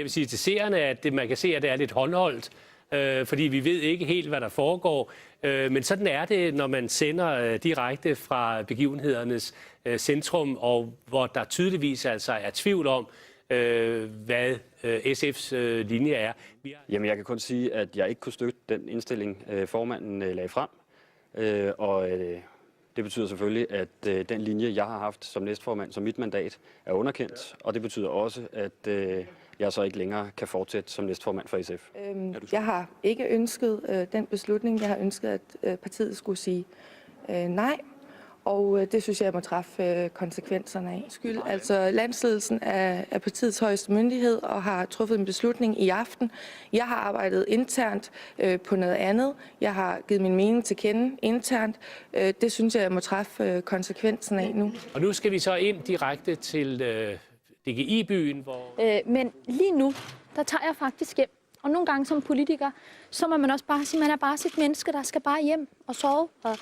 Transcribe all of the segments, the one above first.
vil sige til seerne, at man kan se, at det er lidt håndholdt, fordi vi ved ikke helt, hvad der foregår. Men sådan er det, når man sender direkte fra begivenhedernes centrum, og hvor der tydeligvis altså er tvivl om, hvad SF's linje er. Jamen, jeg kan kun sige, at jeg ikke kunne støtte den indstilling, formanden lagde frem. Det betyder selvfølgelig, at den linje, jeg har haft som næstformand, som mit mandat, er underkendt. Og det betyder også, at jeg så ikke længere kan fortsætte som næstformand for SF. Jeg har ikke ønsket den beslutning. Jeg har ønsket, at partiet skulle sige nej. Og det synes jeg må træffe konsekvenserne af. Altså, landsledelsen er partiets højeste myndighed og har truffet en beslutning i aften. Jeg har arbejdet internt på noget andet. Jeg har givet min mening til kende internt. Det synes jeg må træffe konsekvensen af nu. Og nu skal vi så ind direkte til DGI-byen, hvor... Men lige nu, der tager jeg faktisk hjem. Og nogle gange som politiker, så må man også bare sige, at man er bare sit menneske, der skal bare hjem og sove. Og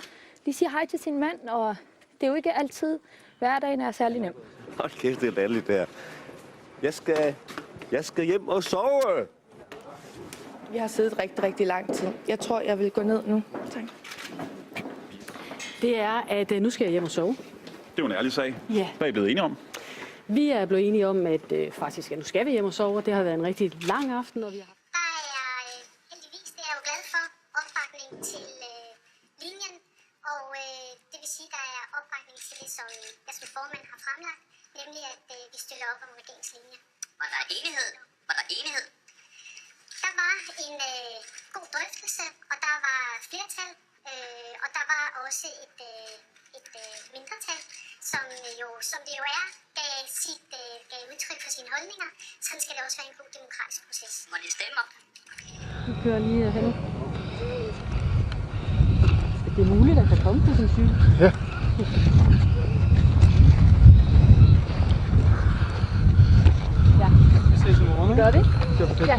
de siger hej til sin mand, og det er jo ikke altid, hverdagen er særlig nem. Hold kæft, det er dejligt der. Jeg skal hjem og sove. Jeg har siddet rigtig, rigtig lang tid. Jeg tror, jeg vil gå ned nu. Tak. Det er, at nu skal jeg hjem og sove. Det er jo en ærlig sag. Ja. Hvad er I blevet enige om? Vi er blevet enige om, at faktisk nu skal vi hjem og sove. Det har været en rigtig lang aften, og vi har... Heldigvis, det er jeg jo glad for, opbakning til linjen, og det vil sige, at der er opbakning til det, som jeg som formand har fremlagt, nemlig at vi støtter op om regeringslinje. Var der enighed? Der var en god drøftelse, og der var flertal, og der var også et mindretal, som det jo er, gav udtryk for sine holdninger. Sådan skal det også være en god demokratisk proces. Må det stemme op? Vi kører lige hen. Det er muligt, at der kommer på sin cykel. Ja. Ja. Vi ses i morgen. Gør det? Ja.